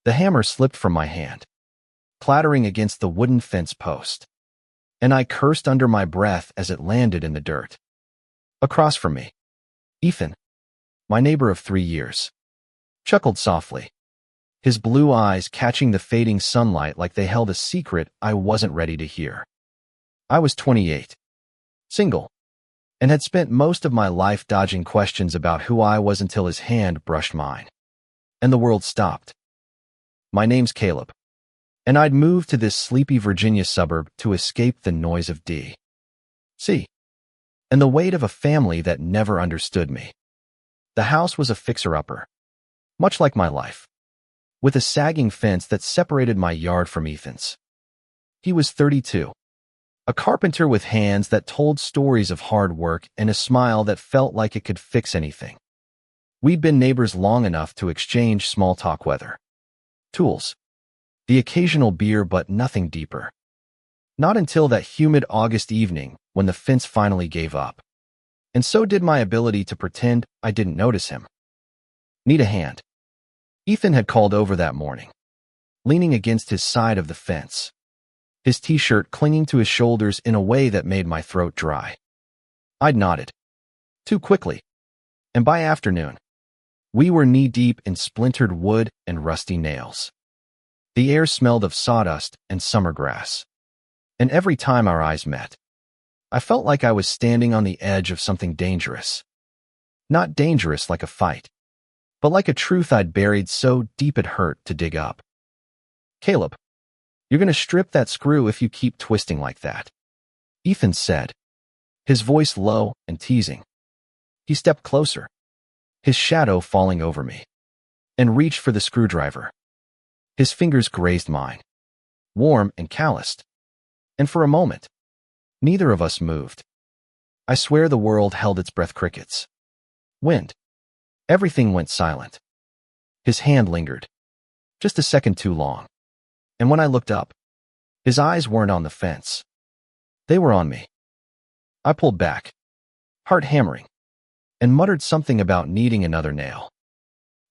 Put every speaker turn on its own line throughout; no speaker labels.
The hammer slipped from my hand, clattering against the wooden fence post, and I cursed under my breath as it landed in the dirt. Across from me, Ethan, my neighbor of 3 years, chuckled softly, his blue eyes catching the fading sunlight like they held a secret I wasn't ready to hear. I was 28, single, and had spent most of my life dodging questions about who I was until his hand brushed mine, and the world stopped. My name's Caleb, and I'd moved to this sleepy Virginia suburb to escape the noise of D.C. and the weight of a family that never understood me. The house was a fixer-upper, much like my life, with a sagging fence that separated my yard from Ethan's. He was 32, a carpenter with hands that told stories of hard work and a smile that felt like it could fix anything. We'd been neighbors long enough to exchange small talk, weather, tools, the occasional beer, but nothing deeper. Not until that humid August evening when the fence finally gave up. And so did my ability to pretend I didn't notice him. Need a hand? Ethan had called over that morning, leaning against his side of the fence, his t-shirt clinging to his shoulders in a way that made my throat dry. I'd nodded, too quickly, and by afternoon, we were knee-deep in splintered wood and rusty nails. The air smelled of sawdust and summer grass, and every time our eyes met, I felt like I was standing on the edge of something dangerous. Not dangerous like a fight, but like a truth I'd buried so deep it hurt to dig up. Caleb, you're gonna strip that screw if you keep twisting like that, Ethan said, his voice low and teasing. He stepped closer, his shadow falling over me, and reached for the screwdriver. His fingers grazed mine, warm and calloused, and for a moment, neither of us moved. I swear the world held its breath. Crickets, wind, everything went silent. His hand lingered, just a second too long, and when I looked up, his eyes weren't on the fence. They were on me. I pulled back, heart hammering, and muttered something about needing another nail.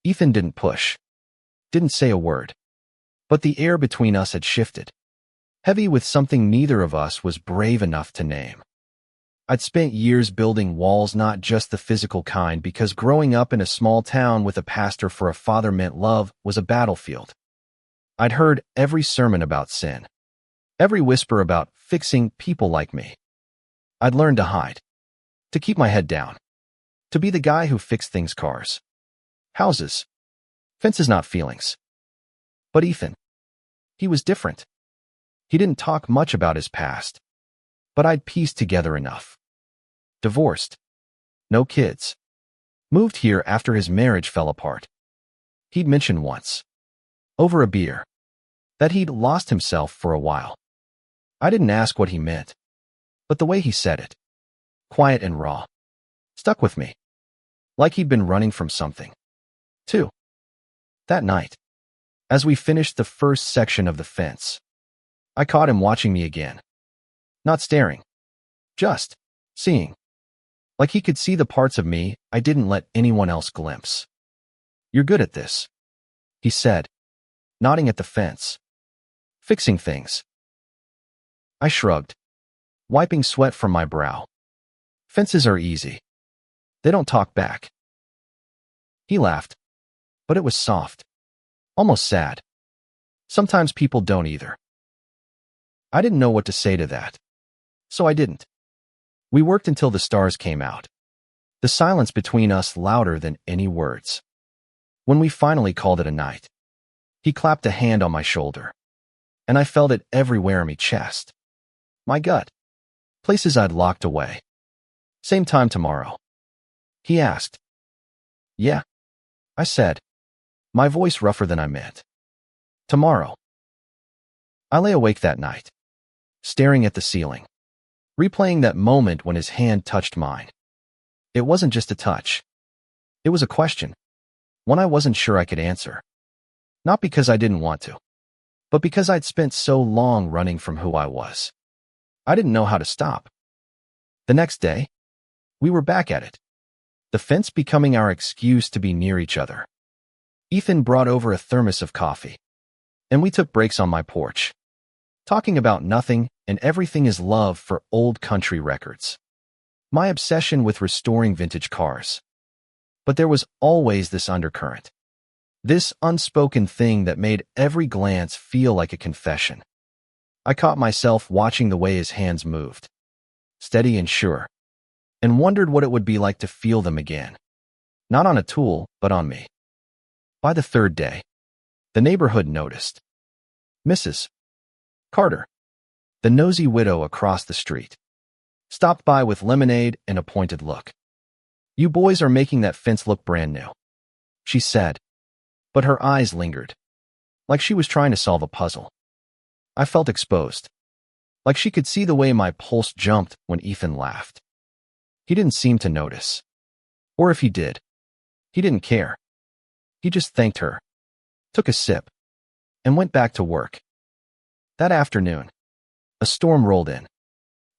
Ethan didn't push, didn't say a word, but the air between us had shifted, heavy with something neither of us was brave enough to name. I'd spent years building walls, not just the physical kind, because growing up in a small town with a pastor for a father meant love was a battlefield. I'd heard every sermon about sin, every whisper about fixing people like me. I'd learned to hide, to keep my head down, to be the guy who fixed things: cars, houses, fences, not feelings. But Ethan, he was different. He didn't talk much about his past, but I'd pieced together enough. Divorced, no kids, moved here after his marriage fell apart. He'd mentioned once, over a beer, that he'd lost himself for a while. I didn't ask what he meant, but the way he said it, quiet and raw, stuck with me, like he'd been running from something, too. That night, as we finished the first section of the fence, I caught him watching me again. Not staring, just seeing. Like he could see the parts of me I didn't let anyone else glimpse. "You're good at this," he said, nodding at the fence. "Fixing things." I shrugged, wiping sweat from my brow. "Fences are easy. They don't talk back." He laughed, but it was soft, almost sad. Sometimes people don't either. I didn't know what to say to that, so I didn't. We worked until the stars came out, the silence between us louder than any words. When we finally called it a night, he clapped a hand on my shoulder, and I felt it everywhere in my chest, my gut, places I'd locked away. "Same time tomorrow?" he asked. "Yeah," I said, my voice rougher than I meant. "Tomorrow." I lay awake that night, staring at the ceiling, replaying that moment when his hand touched mine. It wasn't just a touch. It was a question, one I wasn't sure I could answer. Not because I didn't want to, but because I'd spent so long running from who I was. I didn't know how to stop. The next day, we were back at it, the fence becoming our excuse to be near each other. Ethan brought over a thermos of coffee, and we took breaks on my porch, talking about nothing and everything is love for old country records. My obsession with restoring vintage cars. But there was always this undercurrent. This unspoken thing that made every glance feel like a confession. I caught myself watching the way his hands moved, steady and sure, and wondered what it would be like to feel them again. Not on a tool, but on me. By the third day, the neighborhood noticed. Mrs. Carter, the nosy widow across the street, stopped by with lemonade and a pointed look. "You boys are making that fence look brand new," she said, but her eyes lingered, like she was trying to solve a puzzle. I felt exposed, like she could see the way my pulse jumped when Ethan laughed. He didn't seem to notice. Or if he did, he didn't care. He just thanked her, took a sip, and went back to work. That afternoon, a storm rolled in,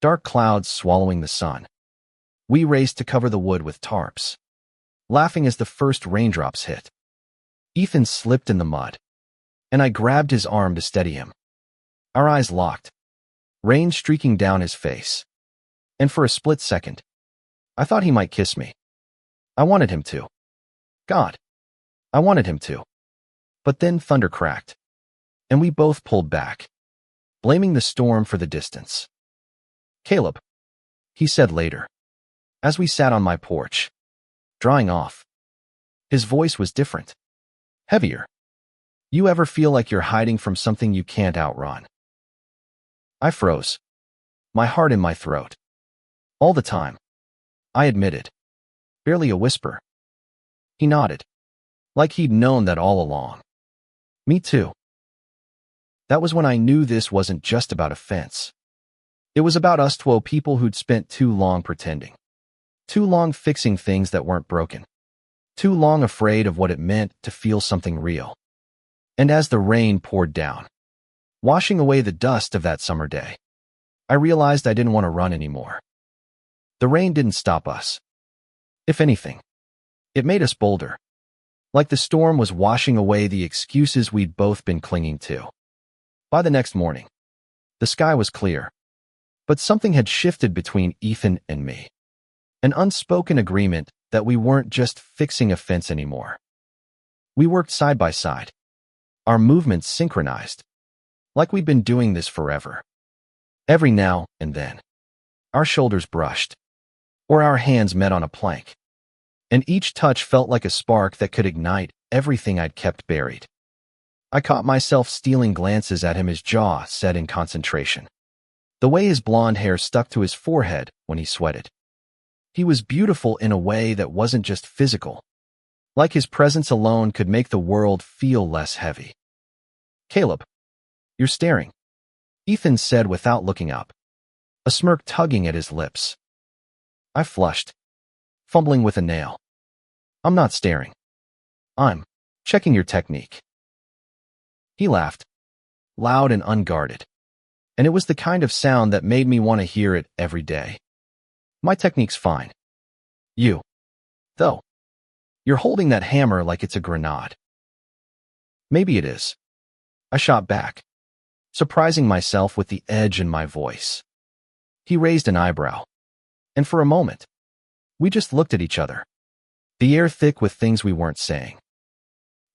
dark clouds swallowing the sun. We raced to cover the wood with tarps, laughing as the first raindrops hit. Ethan slipped in the mud, and I grabbed his arm to steady him. Our eyes locked, rain streaking down his face, and for a split second, I thought he might kiss me. I wanted him to. God, I wanted him to. But then thunder cracked, and we both pulled back, blaming the storm for the distance. "Caleb," he said later, as we sat on my porch, drying off. His voice was different, heavier. "You ever feel like you're hiding from something you can't outrun?" I froze, my heart in my throat. "All the time," I admitted, barely a whisper. He nodded, like he'd known that all along. "Me too." That was when I knew this wasn't just about a fence. It was about us 12 people who'd spent too long pretending, too long fixing things that weren't broken, too long afraid of what it meant to feel something real. And as the rain poured down, washing away the dust of that summer day, I realized I didn't want to run anymore. The rain didn't stop us. If anything, it made us bolder, like the storm was washing away the excuses we'd both been clinging to. By the next morning, the sky was clear, but something had shifted between Ethan and me. An unspoken agreement that we weren't just fixing a fence anymore. We worked side by side, our movements synchronized, like we'd been doing this forever. Every now and then, our shoulders brushed, or our hands met on a plank, and each touch felt like a spark that could ignite everything I'd kept buried. I caught myself stealing glances at him, his jaw set in concentration, the way his blonde hair stuck to his forehead when he sweated. He was beautiful in a way that wasn't just physical, like his presence alone could make the world feel less heavy. "Caleb, you're staring," Ethan said without looking up, a smirk tugging at his lips. I flushed, fumbling with a nail. "I'm not staring. I'm checking your technique." He laughed, loud and unguarded, and it was the kind of sound that made me want to hear it every day. "My technique's fine. You, though, you're holding that hammer like it's a grenade." "Maybe it is," I shot back, surprising myself with the edge in my voice. He raised an eyebrow, and for a moment, we just looked at each other, the air thick with things we weren't saying.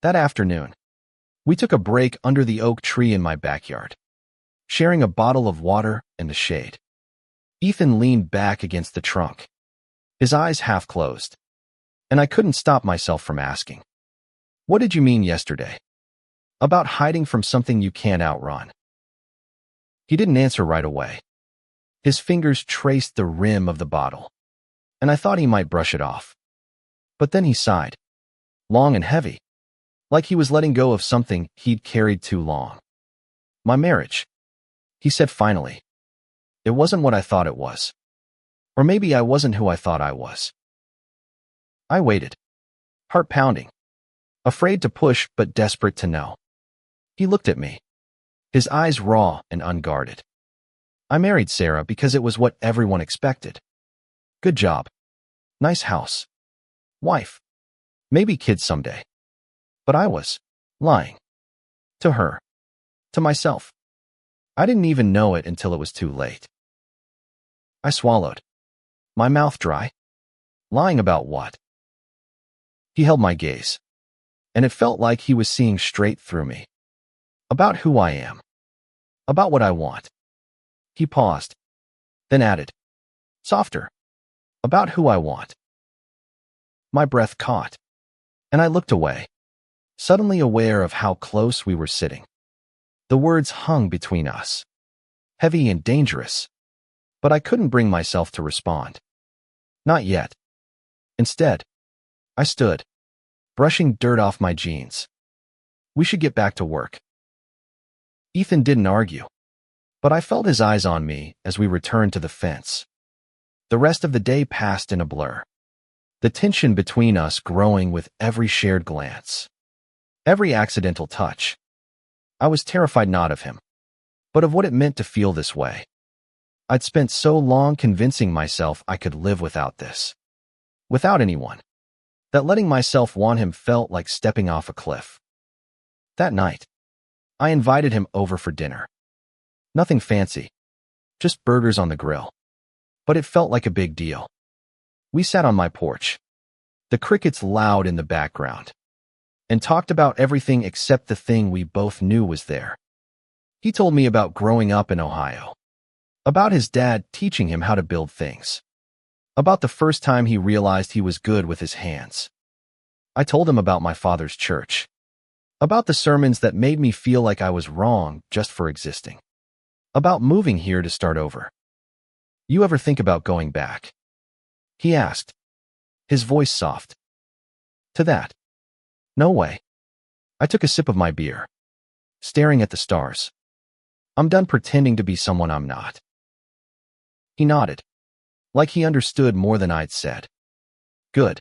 That afternoon, we took a break under the oak tree in my backyard, sharing a bottle of water and the shade. Ethan leaned back against the trunk, his eyes half closed, and I couldn't stop myself from asking, "What did you mean yesterday? About hiding from something you can't outrun?" He didn't answer right away. His fingers traced the rim of the bottle, and I thought he might brush it off. But then he sighed, long and heavy, like he was letting go of something he'd carried too long. "My marriage," he said finally. "It wasn't what I thought it was. Or maybe I wasn't who I thought I was." I waited, heart pounding, afraid to push but desperate to know. He looked at me, his eyes raw and unguarded. "I married Sarah because it was what everyone expected. Good job. Nice house. Wife. Maybe kids someday. But I was lying. To her. To myself. I didn't even know it until it was too late. I swallowed. My mouth dry. Lying about what? He held my gaze, and it felt like he was seeing straight through me. About who I am. About what I want. He paused, then added, softer. About who I want. My breath caught, and I looked away, suddenly aware of how close we were sitting. The words hung between us, heavy and dangerous, but I couldn't bring myself to respond. Not yet. Instead, I stood, brushing dirt off my jeans. We should get back to work. Ethan didn't argue, but I felt his eyes on me as we returned to the fence. The rest of the day passed in a blur, the tension between us growing with every shared glance, every accidental touch. I was terrified not of him, but of what it meant to feel this way. I'd spent so long convincing myself I could live without this, without anyone, that letting myself want him felt like stepping off a cliff. That night, I invited him over for dinner. Nothing fancy, just burgers on the grill. But it felt like a big deal. We sat on my porch, the crickets loud in the background, and talked about everything except the thing we both knew was there. He told me about growing up in Ohio, about his dad teaching him how to build things, about the first time he realized he was good with his hands. I told him about my father's church, about the sermons that made me feel like I was wrong just for existing, about moving here to start over. You ever think about going back? He asked, his voice soft. To that? No way. I took a sip of my beer, staring at the stars. I'm done pretending to be someone I'm not. He nodded, like he understood more than I'd said. Good.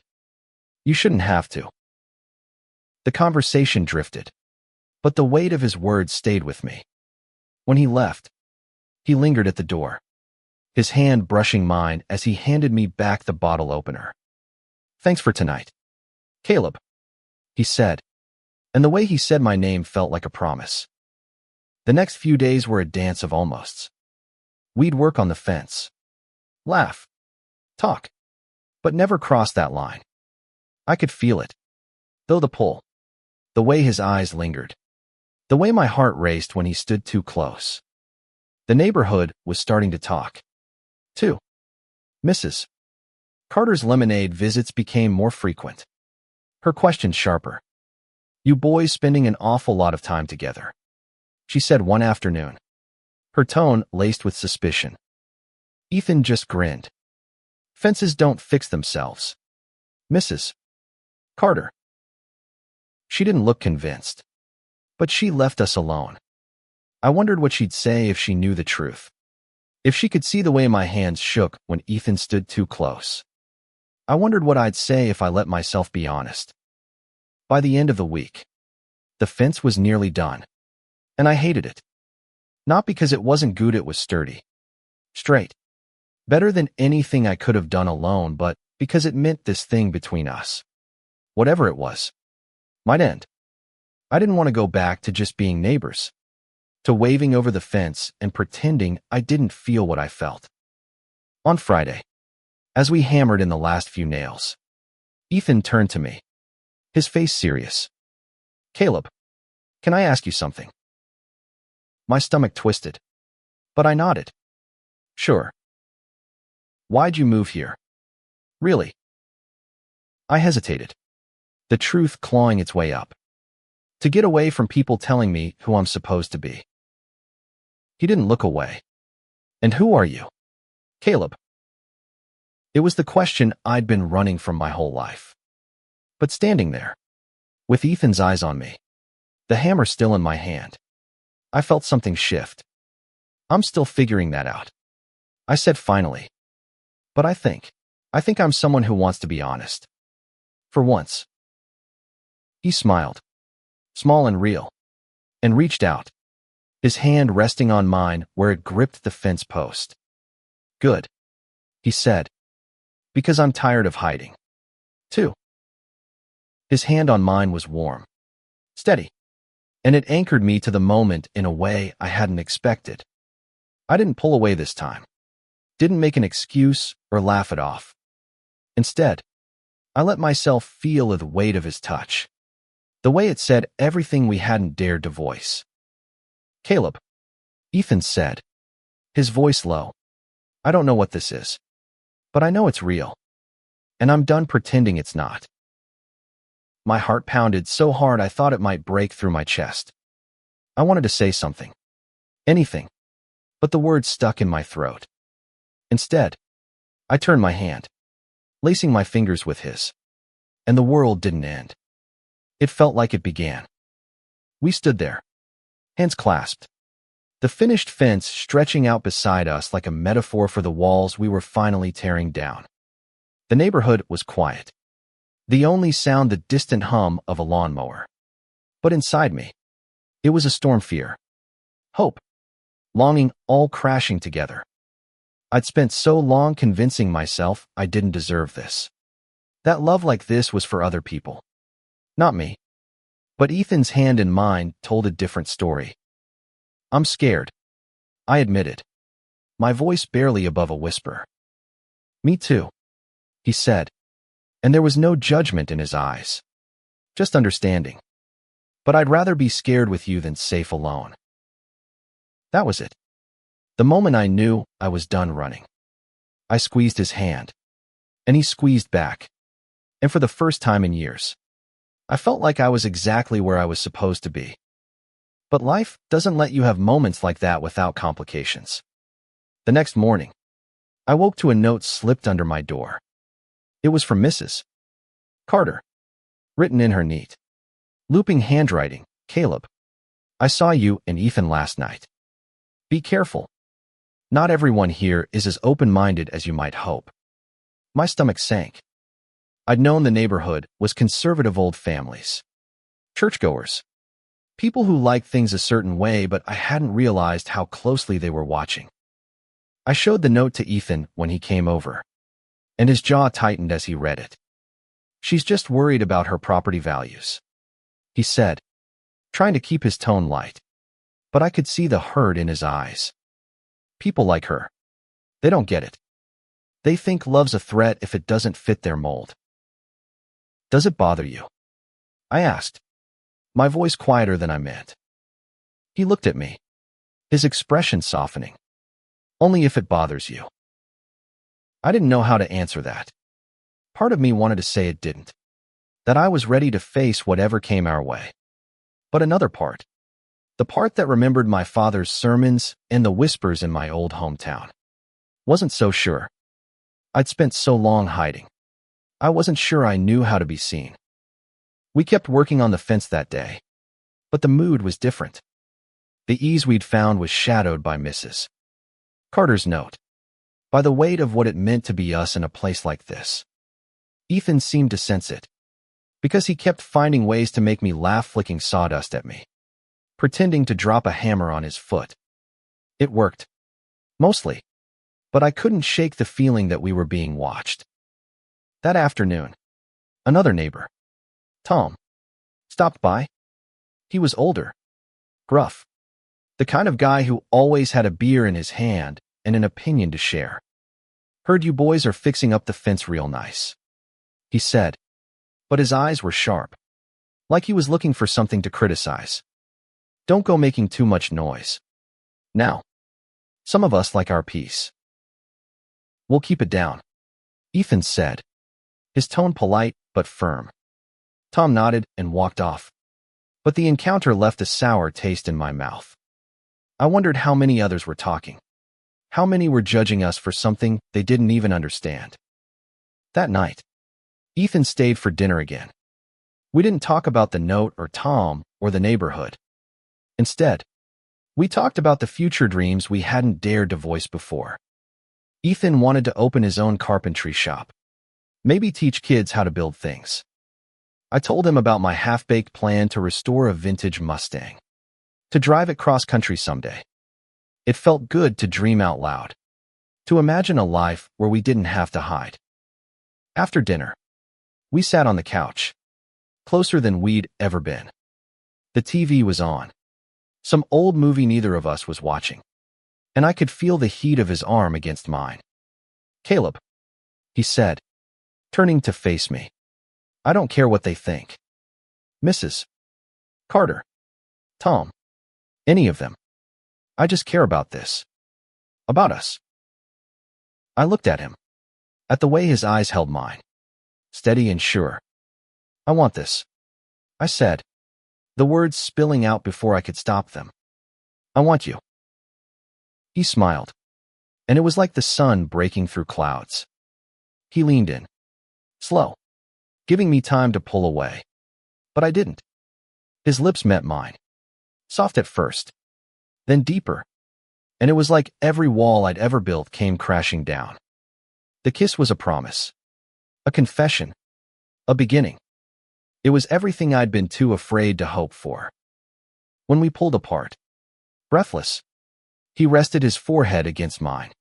You shouldn't have to. The conversation drifted, but the weight of his words stayed with me. When he left, he lingered at the door, his hand brushing mine as he handed me back the bottle opener. Thanks for tonight, Caleb, he said, and the way he said my name felt like a promise. The next few days were a dance of almosts. We'd work on the fence, laugh, talk, but never cross that line. I could feel it, though the pull, the way his eyes lingered, the way my heart raced when he stood too close. The neighborhood was starting to talk, too. Mrs. Carter's lemonade visits became more frequent, her questions sharper. You boys spending an awful lot of time together, she said one afternoon, her tone laced with suspicion. Ethan just grinned. Fences don't fix themselves, Mrs. Carter. She didn't look convinced, but she left us alone. I wondered what she'd say if she knew the truth, if she could see the way my hands shook when Ethan stood too close. I wondered what I'd say if I let myself be honest. By the end of the week, the fence was nearly done, and I hated it. Not because it wasn't good, it was sturdy, straight, better than anything I could have done alone, but because it meant this thing between us, whatever it was, might end. I didn't want to go back to just being neighbors, to waving over the fence and pretending I didn't feel what I felt. On Friday, as we hammered in the last few nails, Ethan turned to me, his face serious. Caleb, can I ask you something? My stomach twisted, but I nodded. Sure. Why'd you move here? Really? I hesitated, the truth clawing its way up. To get away from people telling me who I'm supposed to be. He didn't look away. And who are you? Caleb. It was the question I'd been running from my whole life. But standing there, with Ethan's eyes on me, the hammer still in my hand, I felt something shift. I'm still figuring that out, I said finally. But I think I'm someone who wants to be honest. For once. He smiled, small and real, and reached out, his hand resting on mine where it gripped the fence post. Good, he said, because I'm tired of hiding, too. His hand on mine was warm, steady, and it anchored me to the moment in a way I hadn't expected. I didn't pull away this time, didn't make an excuse or laugh it off. Instead, I let myself feel the weight of his touch, the way it said everything we hadn't dared to voice. "Caleb," Ethan said, his voice low. "I don't know what this is, but I know it's real, and I'm done pretending it's not." My heart pounded so hard I thought it might break through my chest. I wanted to say something, anything, but the words stuck in my throat. Instead, I turned my hand, lacing my fingers with his, and the world didn't end. It felt like it began. We stood there, hands clasped, the finished fence stretching out beside us like a metaphor for the walls we were finally tearing down. The neighborhood was quiet, the only sound the distant hum of a lawnmower. But inside me, it was a storm: fear, hope, longing, all crashing together. I'd spent so long convincing myself I didn't deserve this, that love like this was for other people, not me. But Ethan's hand in mine told a different story. "I'm scared," I admitted, my voice barely above a whisper. "Me too," he said, and there was no judgment in his eyes, just understanding. "But I'd rather be scared with you than safe alone." That was it. The moment I knew I was done running. I squeezed his hand, and he squeezed back, and for the first time in years, I felt like I was exactly where I was supposed to be. But life doesn't let you have moments like that without complications. The next morning, I woke to a note slipped under my door. It was from Mrs. Carter, written in her neat, looping handwriting. "Caleb, I saw you and Ethan last night. Be careful. Not everyone here is as open-minded as you might hope." My stomach sank. I'd known the neighborhood was conservative old families, churchgoers, people who liked things a certain way, but I hadn't realized how closely they were watching. I showed the note to Ethan when he came over, and his jaw tightened as he read it. "She's just worried about her property values," he said, trying to keep his tone light, but I could see the hurt in his eyes. "People like her, they don't get it. They think love's a threat if it doesn't fit their mold." "Does it bother you?" I asked, my voice quieter than I meant. He looked at me, his expression softening. "Only if it bothers you." I didn't know how to answer that. Part of me wanted to say it didn't, that I was ready to face whatever came our way. But another part, the part that remembered my father's sermons and the whispers in my old hometown, wasn't so sure. I'd spent so long hiding. I wasn't sure I knew how to be seen. We kept working on the fence that day, but the mood was different. The ease we'd found was shadowed by Mrs. Carter's note, by the weight of what it meant to be us in a place like this. Ethan seemed to sense it, because he kept finding ways to make me laugh, flicking sawdust at me, pretending to drop a hammer on his foot. It worked, mostly, but I couldn't shake the feeling that we were being watched. That afternoon, another neighbor, Tom, stopped by. He was older, gruff, the kind of guy who always had a beer in his hand and an opinion to share. "Heard you boys are fixing up the fence real nice," he said, but his eyes were sharp, like he was looking for something to criticize. "Don't go making too much noise. Now, some of us like our peace." "We'll keep it down," Ethan said, his tone polite but firm. Tom nodded and walked off, but the encounter left a sour taste in my mouth. I wondered how many others were talking, how many were judging us for something they didn't even understand. That night, Ethan stayed for dinner again. We didn't talk about the note or Tom or the neighborhood. Instead, we talked about the future dreams we hadn't dared to voice before. Ethan wanted to open his own carpentry shop, maybe teach kids how to build things. I told him about my half-baked plan to restore a vintage Mustang, to drive it cross-country someday. It felt good to dream out loud, to imagine a life where we didn't have to hide. After dinner, we sat on the couch, closer than we'd ever been. The TV was on. Some old movie neither of us was watching. And I could feel the heat of his arm against mine. "Caleb," he said, turning to face me. "I don't care what they think. Mrs. Carter, Tom, any of them. I just care about this. About us." I looked at him, at the way his eyes held mine, steady and sure. "I want this," I said, the words spilling out before I could stop them. "I want you." He smiled, and it was like the sun breaking through clouds. He leaned in, slow, giving me time to pull away. But I didn't. His lips met mine, soft at first, then deeper, and it was like every wall I'd ever built came crashing down. The kiss was a promise, a confession, a beginning. It was everything I'd been too afraid to hope for. When we pulled apart, breathless, he rested his forehead against mine.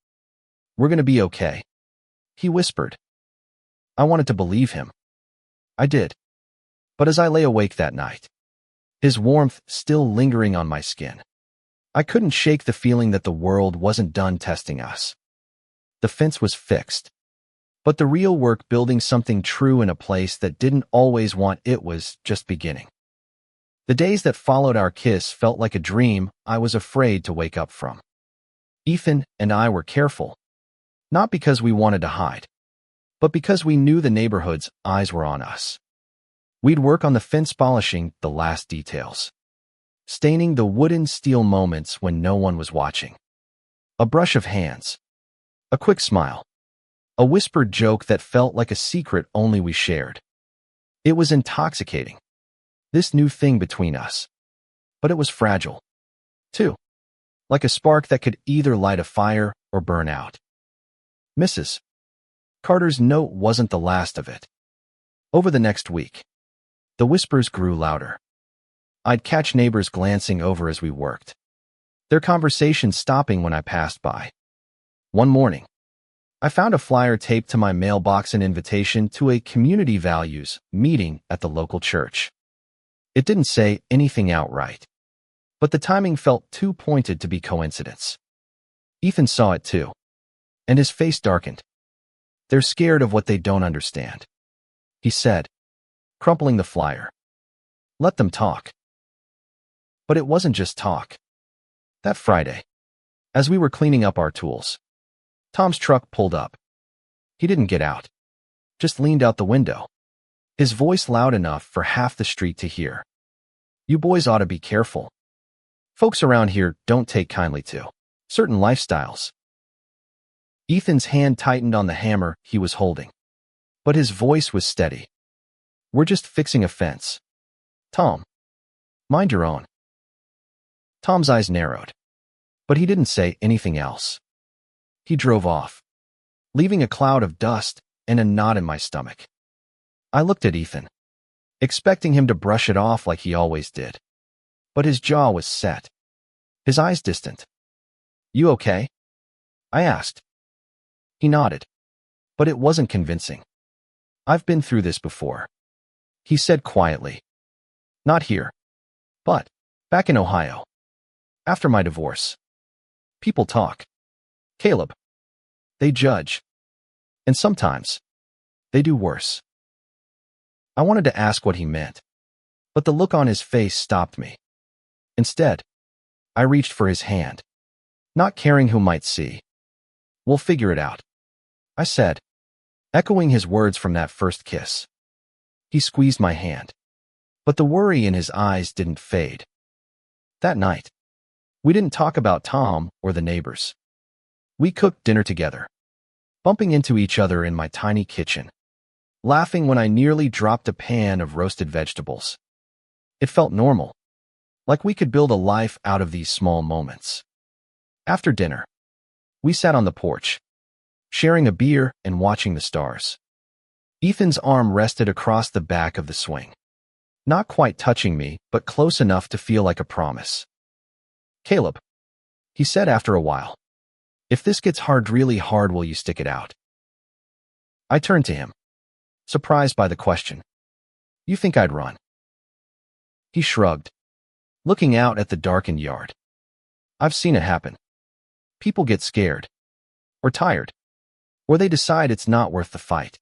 "We're gonna be okay," he whispered. I wanted to believe him. I did. But as I lay awake that night, his warmth still lingering on my skin, I couldn't shake the feeling that the world wasn't done testing us. The fence was fixed, but the real work building something true in a place that didn't always want it was just beginning. The days that followed our kiss felt like a dream I was afraid to wake up from. Ethan and I were careful, not because we wanted to hide, but because we knew the neighborhood's eyes were on us. We'd work on the fence, polishing the last details, staining the wooden steel moments when no one was watching. A brush of hands, a quick smile, a whispered joke that felt like a secret only we shared. It was intoxicating, this new thing between us. But it was fragile, too, like a spark that could either light a fire or burn out. Mrs. Carter's note wasn't the last of it. Over the next week, the whispers grew louder. I'd catch neighbors glancing over as we worked, their conversations stopping when I passed by. One morning, I found a flyer taped to my mailbox, an invitation to a community values meeting at the local church. It didn't say anything outright, but the timing felt too pointed to be coincidence. Ethan saw it too, and his face darkened. "They're scared of what they don't understand," he said, crumpling the flyer. "Let them talk." But it wasn't just talk. That Friday, as we were cleaning up our tools, Tom's truck pulled up. He didn't get out, just leaned out the window, his voice loud enough for half the street to hear. "You boys ought to be careful. Folks around here don't take kindly to certain lifestyles." Ethan's hand tightened on the hammer he was holding, but his voice was steady. "We're just fixing a fence. Tom, mind your own." Tom's eyes narrowed, but he didn't say anything else. He drove off, leaving a cloud of dust and a knot in my stomach. I looked at Ethan, expecting him to brush it off like he always did. But his jaw was set, his eyes distant. "You okay?" I asked. He nodded, but it wasn't convincing. "I've been through this before," he said quietly. "Not here, but back in Ohio, after my divorce. People talk, Caleb. They judge. And sometimes, they do worse." I wanted to ask what he meant, but the look on his face stopped me. Instead, I reached for his hand, not caring who might see. "We'll figure it out," I said, echoing his words from that first kiss. He squeezed my hand, but the worry in his eyes didn't fade. That night, we didn't talk about Tom or the neighbors. We cooked dinner together, bumping into each other in my tiny kitchen, laughing when I nearly dropped a pan of roasted vegetables. It felt normal, like we could build a life out of these small moments. After dinner, we sat on the porch, sharing a beer and watching the stars. Ethan's arm rested across the back of the swing, not quite touching me, but close enough to feel like a promise. "Caleb," he said after a while, "if this gets hard, really hard, will you stick it out?" I turned to him, surprised by the question. "You think I'd run?" He shrugged, looking out at the darkened yard. I've seen it happen. People get scared, or tired, or they decide it's not worth the fight.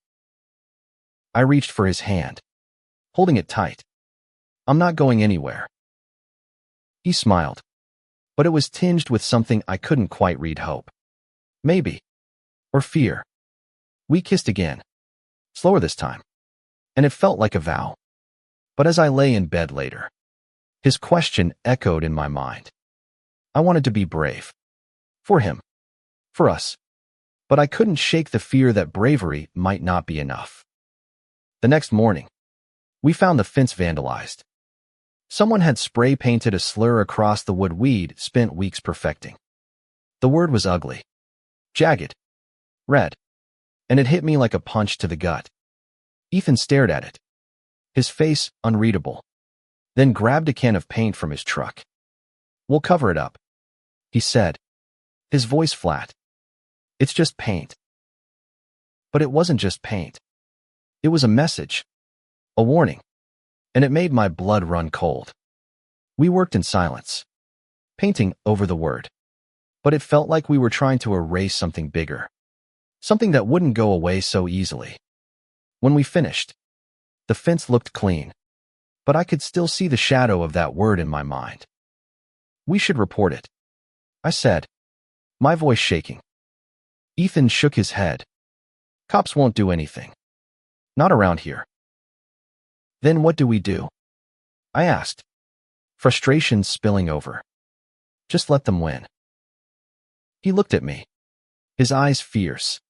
I reached for his hand, holding it tight. I'm not going anywhere. He smiled, but it was tinged with something I couldn't quite read: hope. Maybe. Or fear. We kissed again, slower this time, and it felt like a vow. But as I lay in bed later, his question echoed in my mind. I wanted to be brave. For him. For us. But I couldn't shake the fear that bravery might not be enough. The next morning, we found the fence vandalized. Someone had spray painted a slur across the wood we'd spent weeks perfecting. The word was ugly, jagged, red, and it hit me like a punch to the gut. Ethan stared at it, his face unreadable, then grabbed a can of paint from his truck. "We'll cover it up," he said, his voice flat. "It's just paint." But it wasn't just paint. It was a message, a warning, and it made my blood run cold. We worked in silence, painting over the word, but it felt like we were trying to erase something bigger, something that wouldn't go away so easily. When we finished, the fence looked clean, but I could still see the shadow of that word in my mind. "We should report it," I said, my voice shaking. Ethan shook his head. "Cops won't do anything. Not around here." "Then what do we do?" I asked, frustration spilling over. "Just let them win." He looked at me, his eyes fierce.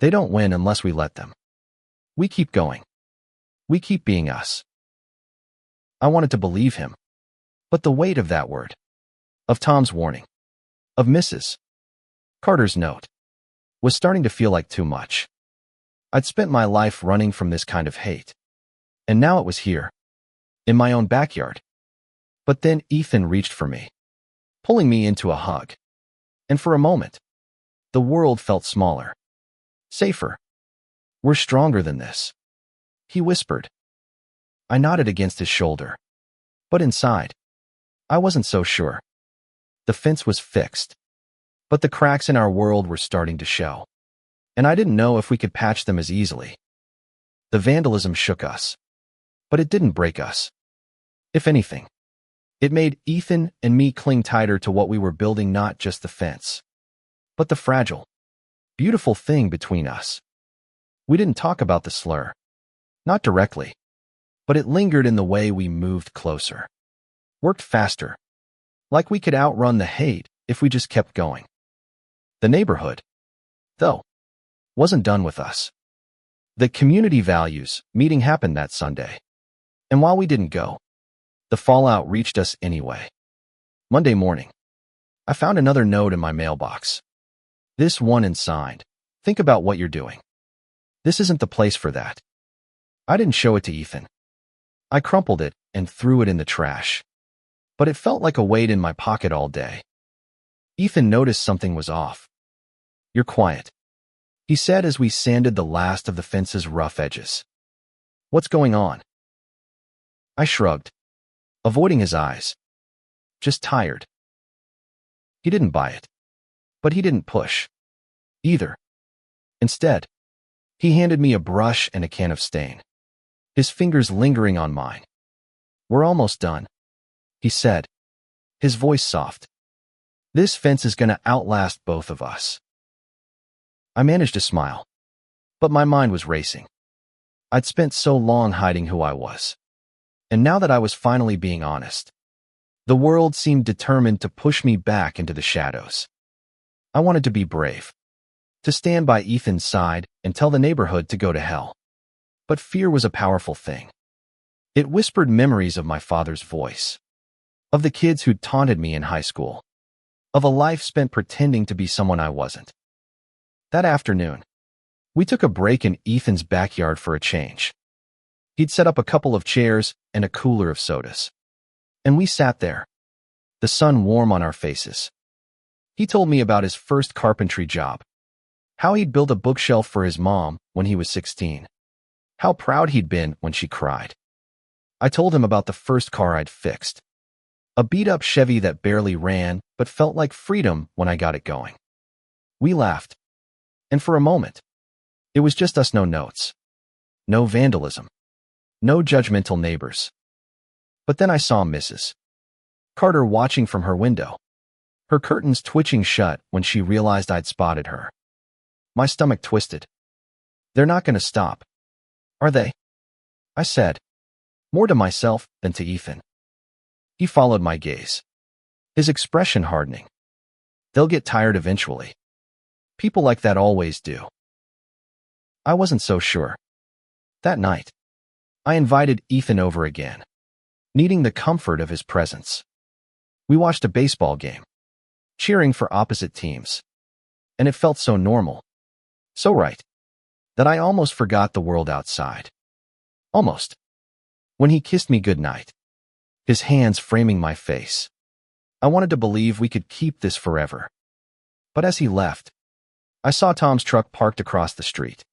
"They don't win unless we let them. We keep going. We keep being us." I wanted to believe him, but the weight of that word, of Tom's warning, of Mrs. Carter's note, was starting to feel like too much. I'd spent my life running from this kind of hate, and now it was here, in my own backyard. But then Ethan reached for me, pulling me into a hug. And for a moment, the world felt smaller, safer. "We're stronger than this," he whispered. I nodded against his shoulder, but inside, I wasn't so sure. The fence was fixed, but the cracks in our world were starting to show, and I didn't know if we could patch them as easily. The vandalism shook us, but it didn't break us. If anything, it made Ethan and me cling tighter to what we were building, not just the fence, but the fragile, beautiful thing between us. We didn't talk about the slur, not directly, but it lingered in the way we moved closer, worked faster, like we could outrun the hate if we just kept going. The neighborhood, though, wasn't done with us. The community values meeting happened that Sunday, and while we didn't go, the fallout reached us anyway. Monday morning, I found another note in my mailbox. This one unsigned. "Think about what you're doing. This isn't the place for that." I didn't show it to Ethan. I crumpled it and threw it in the trash, but it felt like a weight in my pocket all day. Ethan noticed something was off. "You're quiet," he said as we sanded the last of the fence's rough edges. "What's going on?" I shrugged, avoiding his eyes. "Just tired." He didn't buy it, but he didn't push either. Instead, he handed me a brush and a can of stain, his fingers lingering on mine. "We're almost done," he said, his voice soft. "This fence is going to outlast both of us." I managed to smile, but my mind was racing. I'd spent so long hiding who I was, and now that I was finally being honest, the world seemed determined to push me back into the shadows. I wanted to be brave, to stand by Ethan's side and tell the neighborhood to go to hell. But fear was a powerful thing. It whispered memories of my father's voice, of the kids who'd taunted me in high school, of a life spent pretending to be someone I wasn't. That afternoon, we took a break in Ethan's backyard for a change. He'd set up a couple of chairs and a cooler of sodas, and we sat there, the sun warm on our faces. He told me about his first carpentry job, how he'd built a bookshelf for his mom when he was 16, how proud he'd been when she cried. I told him about the first car I'd fixed, A beat-up Chevy that barely ran but felt like freedom when I got it going. We laughed. And for a moment, it was just us, no notes. No vandalism. No judgmental neighbors. But then I saw Mrs. Carter watching from her window, her curtains twitching shut when she realized I'd spotted her. My stomach twisted. They're not going to stop, are they? I said, more to myself than to Ethan. He followed my gaze, his expression hardening. They'll get tired eventually. People like that always do. I wasn't so sure. That night, I invited Ethan over again, needing the comfort of his presence. We watched a baseball game, cheering for opposite teams, and it felt so normal, so right, that I almost forgot the world outside. Almost. When he kissed me goodnight, his hands framing my face, I wanted to believe we could keep this forever. But as he left, I saw Tom's truck parked across the street,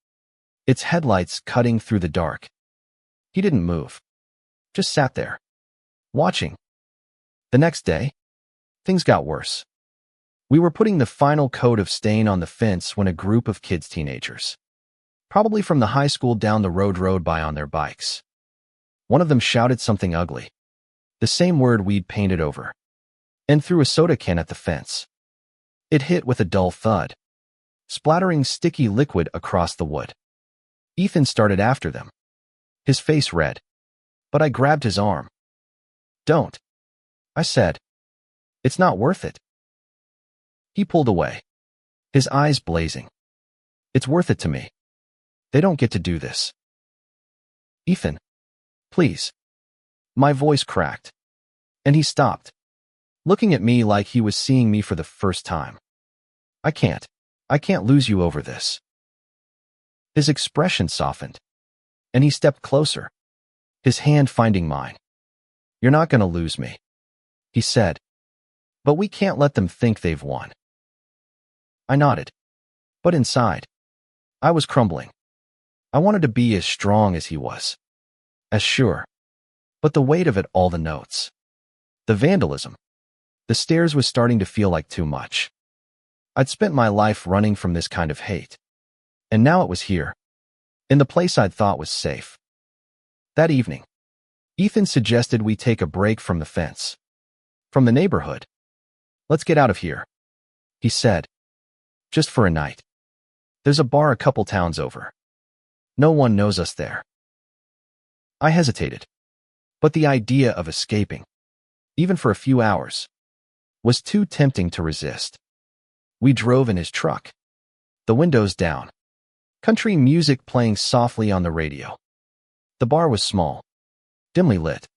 its headlights cutting through the dark. He didn't move, just sat there, watching. The next day, things got worse. We were putting the final coat of stain on the fence when a group of kids, teenagers, probably from the high school down the road, rode by on their bikes. One of them shouted something ugly, the same word we'd painted over, and threw a soda can at the fence. It hit with a dull thud, splattering sticky liquid across the wood. Ethan started after them, his face red, but I grabbed his arm. Don't, I said. It's not worth it. He pulled away, his eyes blazing. It's worth it to me. They don't get to do this. Ethan, please. My voice cracked, and he stopped, looking at me like he was seeing me for the first time. I can't lose you over this. His expression softened, and he stepped closer, his hand finding mine. You're not going to lose me, he said, but we can't let them think they've won. I nodded, but inside, I was crumbling. I wanted to be as strong as he was, as sure, but the weight of it, all the notes, the vandalism, the stares was starting to feel like too much. I'd spent my life running from this kind of hate, and now it was here, in the place I'd thought was safe. That evening, Ethan suggested we take a break from the fence, from the neighborhood. Let's get out of here, he said, just for a night. There's a bar a couple towns over. No one knows us there. I hesitated, but the idea of escaping, even for a few hours, was too tempting to resist. We drove in his truck, the windows down, country music playing softly on the radio. The bar was small, dimly lit,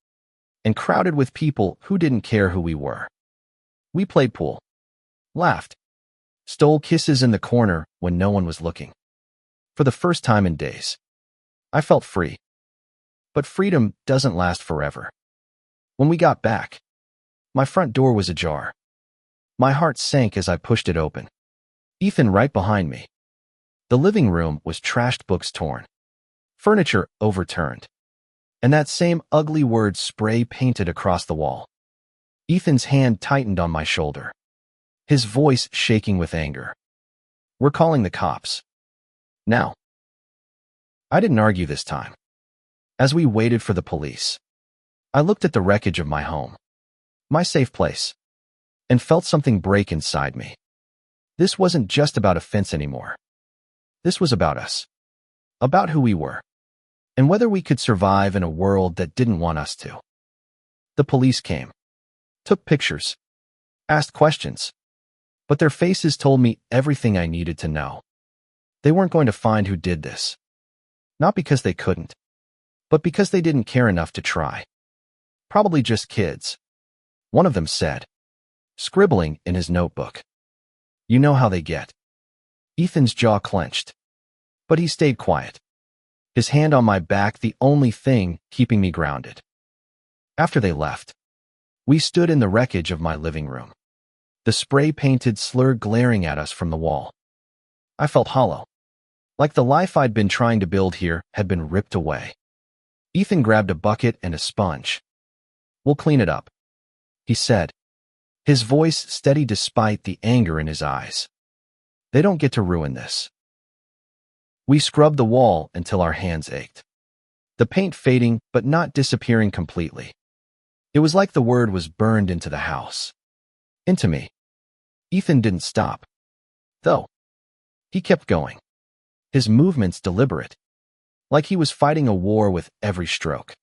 and crowded with people who didn't care who we were. We played pool, laughed, stole kisses in the corner when no one was looking. For the first time in days, I felt free. But freedom doesn't last forever. When we got back, my front door was ajar. My heart sank as I pushed it open. Ethan right behind me. The living room was trashed, books torn, furniture overturned, and that same ugly word spray painted across the wall. Ethan's hand tightened on my shoulder, his voice shaking with anger. We're calling the cops. Now. I didn't argue this time. As we waited for the police, I looked at the wreckage of my home, my safe place, and felt something break inside me. This wasn't just about a fence anymore. This was about us, about who we were, and whether we could survive in a world that didn't want us to. The police came, took pictures, asked questions, but their faces told me everything I needed to know. They weren't going to find who did this. Not because they couldn't, but because they didn't care enough to try. Probably just kids, one of them said, scribbling in his notebook. You know how they get. Ethan's jaw clenched, but he stayed quiet, his hand on my back the only thing keeping me grounded. After they left, we stood in the wreckage of my living room, the spray-painted slur glaring at us from the wall. I felt hollow, like the life I'd been trying to build here had been ripped away. Ethan grabbed a bucket and a sponge. We'll clean it up, he said, his voice steady despite the anger in his eyes. They don't get to ruin this. We scrubbed the wall until our hands ached. The paint fading but not disappearing completely. It was like the word was burned into the house. Into me. Ethan didn't stop, though. He kept going. His movements deliberate, like he was fighting a war with every stroke.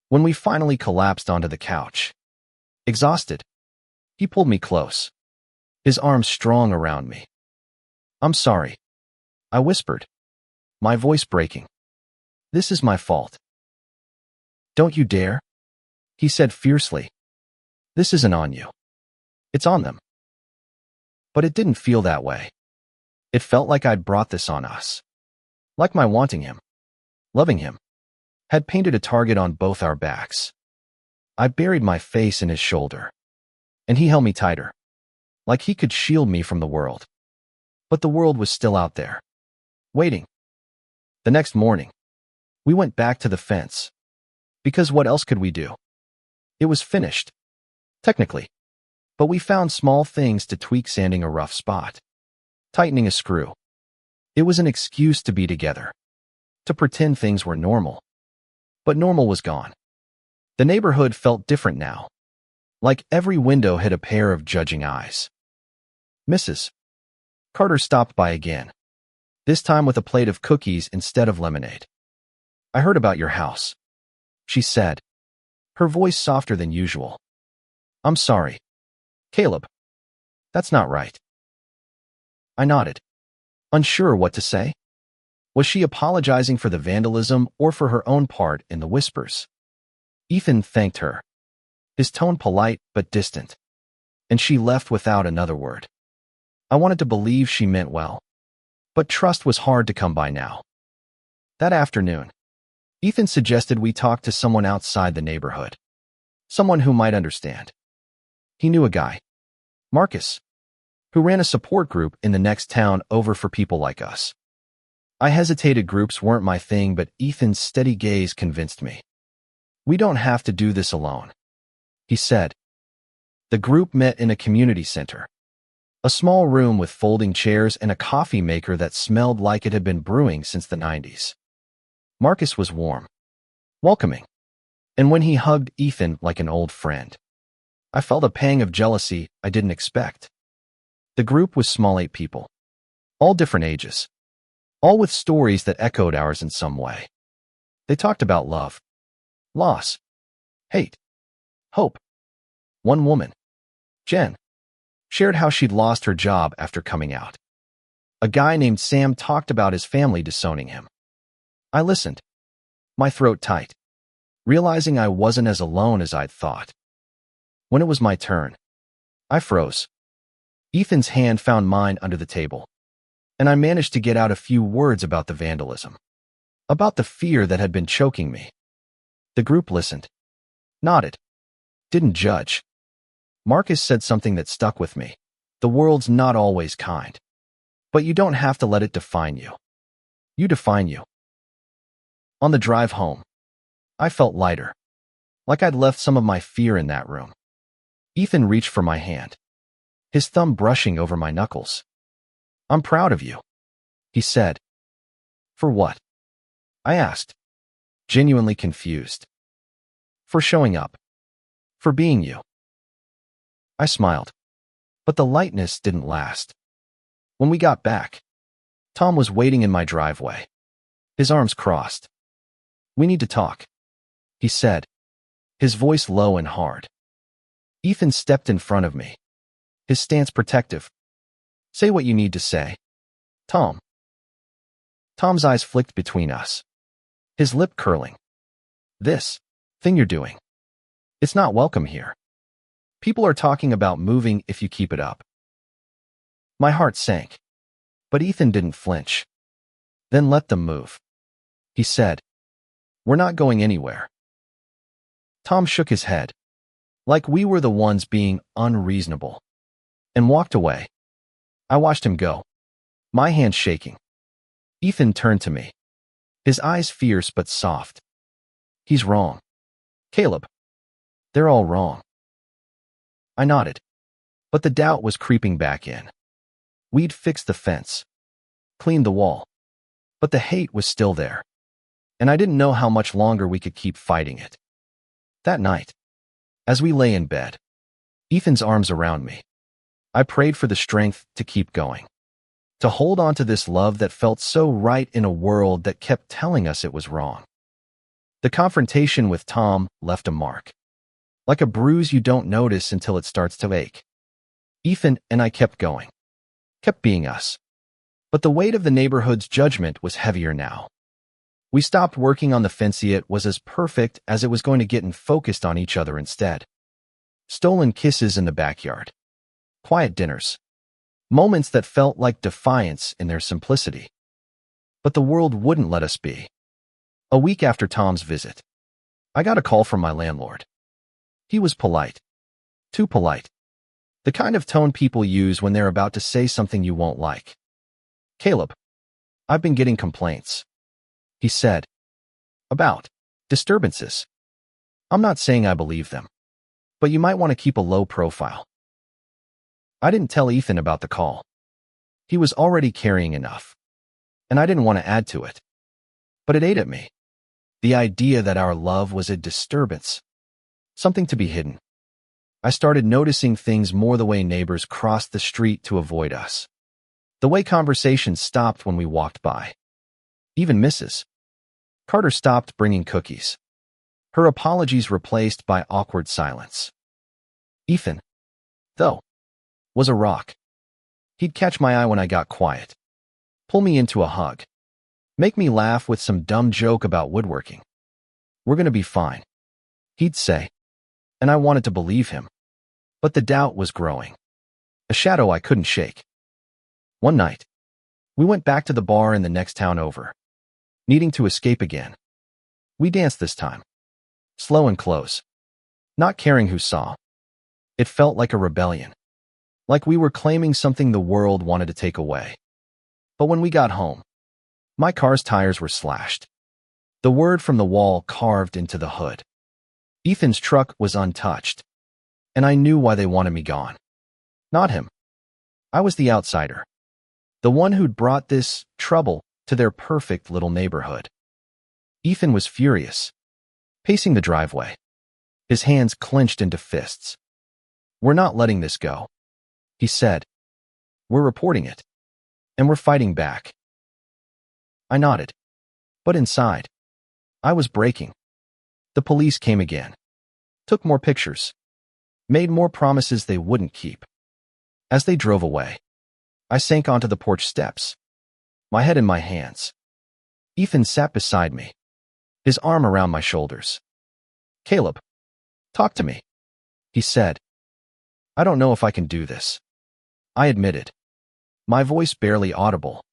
When we finally collapsed onto the couch, exhausted, he pulled me close, his arms strong around me. "I'm sorry," I whispered, my voice breaking. "This is my fault." "Don't you dare," he said fiercely. "This isn't on you. It's on them." But it didn't feel that way. It felt like I'd brought this on us. Like my wanting him, loving him, had painted a target on both our backs. I buried my face in his shoulder, and he held me tighter, like he could shield me from the world. But the world was still out there, waiting. The next morning, we went back to the fence, because what else could we do? It was finished, technically, but we found small things to tweak, sanding a rough spot, tightening a screw. It was an excuse to be together, to pretend things were normal. But normal was gone. The neighborhood felt different now, like every window had a pair of judging eyes. "Mrs. Carter stopped by again, this time with a plate of cookies instead of lemonade. "I heard about your house," she said, her voice softer than usual. "I'm sorry, Caleb. That's not right." I nodded, unsure what to say. Was she apologizing for the vandalism or for her own part in the whispers? Ethan thanked her, his tone polite but distant, and she left without another word. I wanted to believe she meant well, but trust was hard to come by now. That afternoon, Ethan suggested we talk to someone outside the neighborhood, someone who might understand. He knew a guy, Marcus, who ran a support group in the next town over for people like us. I hesitated. Groups weren't my thing, but Ethan's steady gaze convinced me. "We don't have to do this alone," he said. The group met in a community center, a small room with folding chairs and a coffee maker that smelled like it had been brewing since the 90s. Marcus was warm, welcoming, and when he hugged Ethan like an old friend, I felt a pang of jealousy I didn't expect. The group was small, 8 people, all different ages, all with stories that echoed ours in some way. They talked about love, loss, hate, hope. One woman, Jen, shared how she'd lost her job after coming out. A guy named Sam talked about his family disowning him. I listened, my throat tight, realizing I wasn't as alone as I'd thought. When it was my turn, I froze. Ethan's hand found mine under the table, and I managed to get out a few words about the vandalism, about the fear that had been choking me. The group listened, nodded, didn't judge. Marcus said something that stuck with me. "The world's not always kind, but you don't have to let it define you. You define you." On the drive home, I felt lighter, like I'd left some of my fear in that room. Ethan reached for my hand, his thumb brushing over my knuckles. "I'm proud of you," he said. "For what?" I asked, genuinely confused. "For showing up. For being you." I smiled, but the lightness didn't last. When we got back, Tom was waiting in my driveway, his arms crossed. "We need to talk," he said, his voice low and hard. Ethan stepped in front of me, his stance protective. "Say what you need to say, Tom." Tom's eyes flicked between us, his lip curling. "This thing you're doing, it's not welcome here. People are talking about moving if you keep it up." My heart sank, but Ethan didn't flinch. "Then let them move," he said. "We're not going anywhere." Tom shook his head, like we were the ones being unreasonable, and walked away. I watched him go, my hand shaking. Ethan turned to me, his eyes fierce but soft. "He's wrong, Caleb. They're all wrong." I nodded, but the doubt was creeping back in. We'd fixed the fence, cleaned the wall, but the hate was still there, and I didn't know how much longer we could keep fighting it. That night, as we lay in bed, Ethan's arms around me, I prayed for the strength to keep going, to hold on to this love that felt so right in a world that kept telling us it was wrong. The confrontation with Tom left a mark, like a bruise you don't notice until it starts to ache. Ethan and I kept going, kept being us. But the weight of the neighborhood's judgment was heavier now. We stopped working on the fence. It was as perfect as it was going to get and focused on each other instead. Stolen kisses in the backyard. Quiet dinners. Moments that felt like defiance in their simplicity. But the world wouldn't let us be. A week after Tom's visit, I got a call from my landlord. He was polite. Too polite. The kind of tone people use when they're about to say something you won't like. "Caleb, I've been getting complaints," he said, "about disturbances. I'm not saying I believe them, but you might want to keep a low profile." I didn't tell Ethan about the call. He was already carrying enough, and I didn't want to add to it. But it ate at me. The idea that our love was a disturbance, something to be hidden. I started noticing things more: the way neighbors crossed the street to avoid us, the way conversations stopped when we walked by. Even Mrs. Carter stopped bringing cookies, her apologies replaced by awkward silence. Ethan, though, was a rock. He'd catch my eye when I got quiet, pull me into a hug, make me laugh with some dumb joke about woodworking. "We're gonna be fine," he'd say, and I wanted to believe him. But the doubt was growing, a shadow I couldn't shake. One night, we went back to the bar in the next town over, needing to escape again. We danced this time, slow and close, not caring who saw. It felt like a rebellion, like we were claiming something the world wanted to take away. But when we got home, my car's tires were slashed, the word from the wall carved into the hood. Ethan's truck was untouched, and I knew why they wanted me gone. Not him. I was the outsider, the one who'd brought this trouble to their perfect little neighborhood. Ethan was furious, pacing the driveway, his hands clenched into fists. "We're not letting this go," he said. "We're reporting it, and we're fighting back." I nodded, but inside, I was breaking. The police came again, took more pictures, made more promises they wouldn't keep. As they drove away, I sank onto the porch steps, my head in my hands. Ethan sat beside me, his arm around my shoulders. "Caleb, talk to me," he said. "I don't know if I can do this," I admitted, my voice barely audible.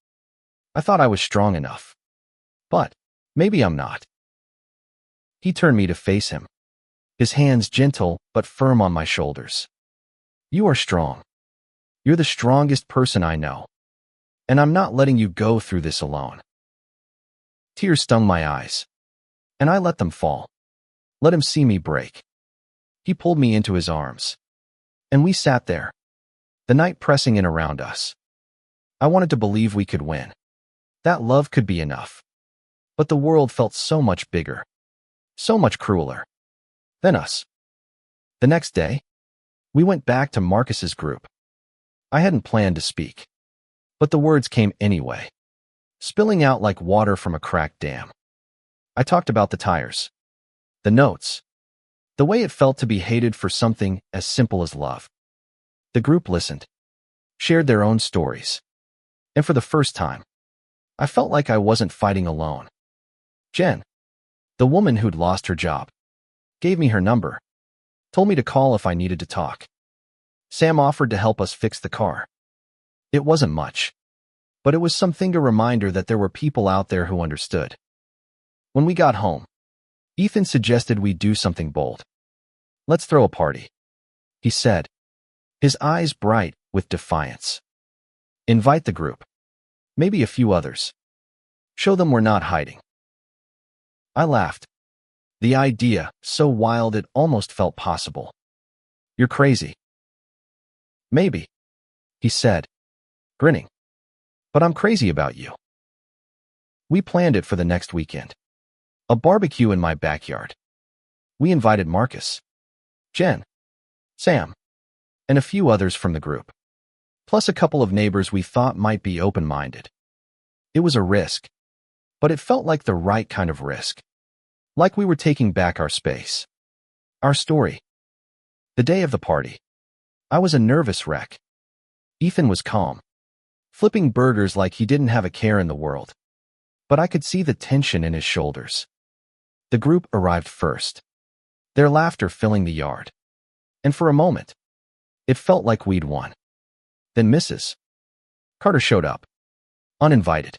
I thought I was strong enough, but maybe I'm not. He turned me to face him, his hands gentle but firm on my shoulders. "You are strong. You're the strongest person I know, and I'm not letting you go through this alone." Tears stung my eyes, and I let them fall, let him see me break. He pulled me into his arms, and we sat there, the night pressing in around us. I wanted to believe we could win, that love could be enough. But the world felt so much bigger, so much crueler than us. The next day, we went back to Marcus's group. I hadn't planned to speak, but the words came anyway, spilling out like water from a cracked dam. I talked about the tires, the notes, the way it felt to be hated for something as simple as love. The group listened, shared their own stories, and for the first time, I felt like I wasn't fighting alone. Jen, the woman who'd lost her job, gave me her number, told me to call if I needed to talk. Sam offered to help us fix the car. It wasn't much, but it was something, a reminder that there were people out there who understood. When we got home, Ethan suggested we do something bold. "Let's throw a party," he said, his eyes bright with defiance. "Invite the group, maybe a few others. Show them we're not hiding." I laughed. The idea, so wild it almost felt possible. "You're crazy," Maybe, he said, grinning. But I'm crazy about you. We planned it for the next weekend. A barbecue in my backyard. We invited Marcus, Jen, Sam, and a few others from the group, plus a couple of neighbors we thought might be open-minded. It was a risk, but it felt like the right kind of risk. Like we were taking back our space. Our story. The day of the party. I was a nervous wreck. Ethan was calm, flipping burgers like he didn't have a care in the world. But I could see the tension in his shoulders. The group arrived first, their laughter filling the yard. And for a moment, it felt like we'd won. Then Mrs. Carter showed up, uninvited.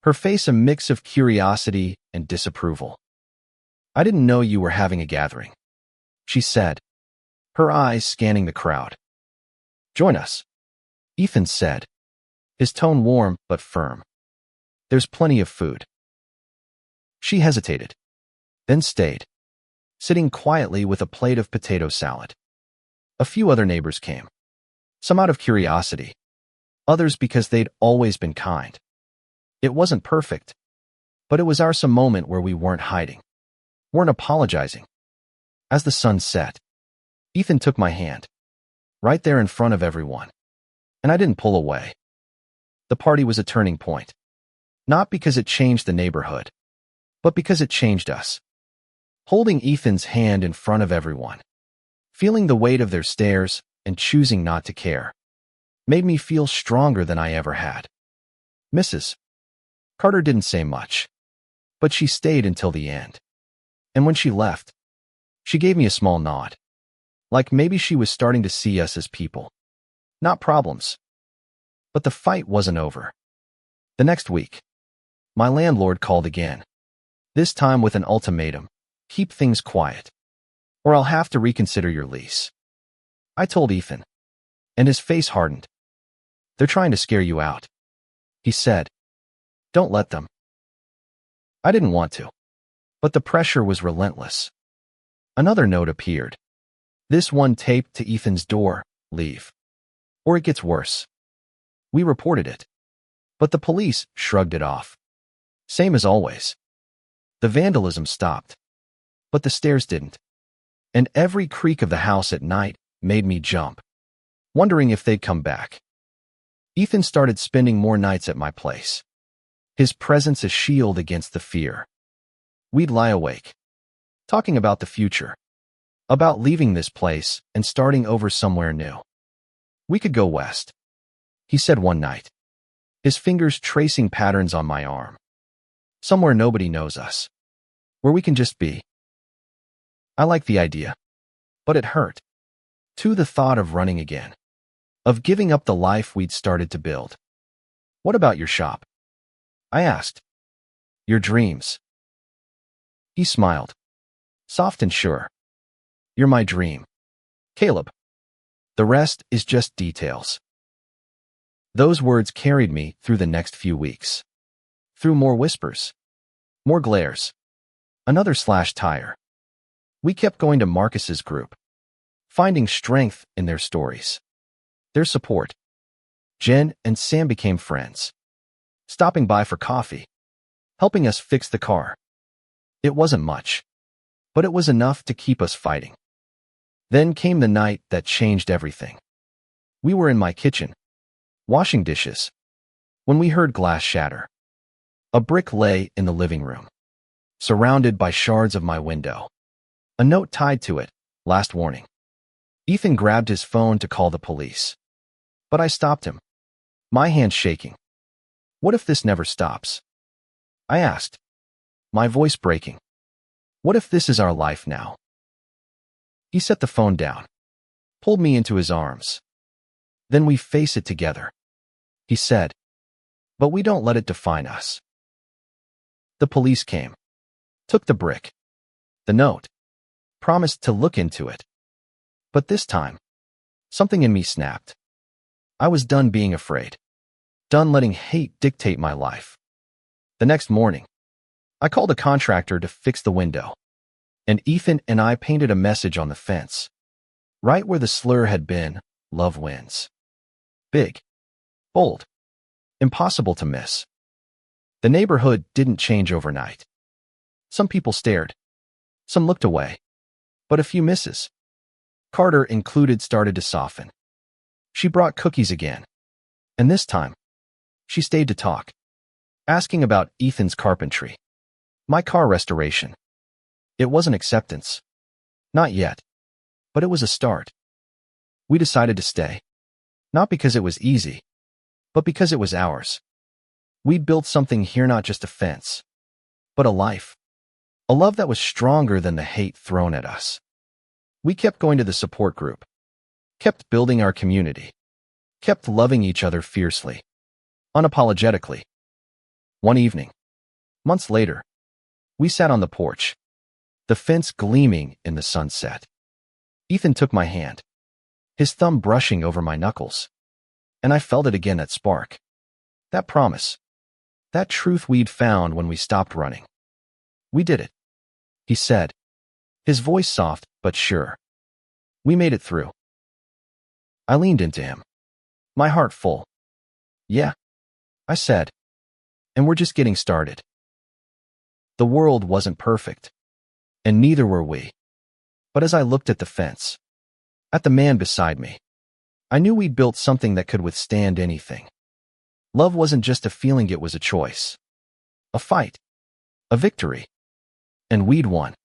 Her face a mix of curiosity and disapproval. I didn't know you were having a gathering, she said, her eyes scanning the crowd. Join us, Ethan said, his tone warm but firm. There's plenty of food. She hesitated, then stayed, sitting quietly with a plate of potato salad. A few other neighbors came, some out of curiosity, others because they'd always been kind. It wasn't perfect, but it was our some moment where we weren't hiding, weren't apologizing. As the sun set, Ethan took my hand, right there in front of everyone, and I didn't pull away. The party was a turning point, not because it changed the neighborhood, but because it changed us. Holding Ethan's hand in front of everyone, feeling the weight of their stares and choosing not to care, made me feel stronger than I ever had. Mrs. Carter didn't say much, but she stayed until the end. And when she left, she gave me a small nod, like maybe she was starting to see us as people, not problems. But the fight wasn't over. The next week, my landlord called again, this time with an ultimatum: keep things quiet, or I'll have to reconsider your lease. I told Ethan, and his face hardened. They're trying to scare you out, he said. Don't let them. I didn't want to, but the pressure was relentless. Another note appeared. This one taped to Ethan's door: leave, or it gets worse. We reported it, but the police shrugged it off. Same as always. The vandalism stopped, but the stairs didn't. And every creak of the house at night made me jump, wondering if they'd come back. Ethan started spending more nights at my place, his presence a shield against the fear. We'd lie awake, talking about the future, about leaving this place and starting over somewhere new. We could go west, he said one night, his fingers tracing patterns on my arm. Somewhere nobody knows us, where we can just be. I liked the idea, but it hurt. To the thought of running again, of giving up the life we'd started to build. What about your shop? I asked. Your dreams. He smiled, soft and sure. You're my dream, Caleb. The rest is just details. Those words carried me through the next few weeks. Through more whispers, more glares, another slashed tire. We kept going to Marcus's group, finding strength in their stories, their support. Jen and Sam became friends, stopping by for coffee, helping us fix the car. It wasn't much, but it was enough to keep us fighting. Then came the night that changed everything. We were in my kitchen, washing dishes, when we heard glass shatter. A brick lay in the living room, surrounded by shards of my window. A note tied to it: last warning. Ethan grabbed his phone to call the police, but I stopped him, my hand shaking. What if this never stops? I asked, my voice breaking. What if this is our life now? He set the phone down, pulled me into his arms. Then we face it together, he said, but we don't let it define us. The police came, took the brick, the note, promised to look into it. But this time, something in me snapped. I was done being afraid, done letting hate dictate my life. The next morning, I called a contractor to fix the window, and Ethan and I painted a message on the fence, right where the slur had been: love wins. Big, bold, impossible to miss. The neighborhood didn't change overnight. Some people stared. Some looked away. But a few misses, Carter included, started to soften. She brought cookies again. And this time, she stayed to talk, asking about Ethan's carpentry, my car restoration. It wasn't acceptance. Not yet. But it was a start. We decided to stay. Not because it was easy, but because it was ours. We'd built something here, not just a fence, but a life. A love that was stronger than the hate thrown at us. We kept going to the support group, kept building our community, kept loving each other fiercely, unapologetically. One evening, months later, we sat on the porch, the fence gleaming in the sunset. Ethan took my hand, his thumb brushing over my knuckles, and I felt it again, that spark, that promise, that truth we'd found when we stopped running. We did it, he said, his voice soft but sure. We made it through. I leaned into him, my heart full. Yeah, I said, and we're just getting started. The world wasn't perfect, and neither were we. But as I looked at the fence, at the man beside me, I knew we'd built something that could withstand anything. Love wasn't just a feeling, it was a choice. A fight. A victory. And we'd won.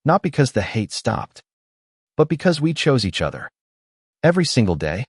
Not because the hate stopped, but because we chose each other. Every single day.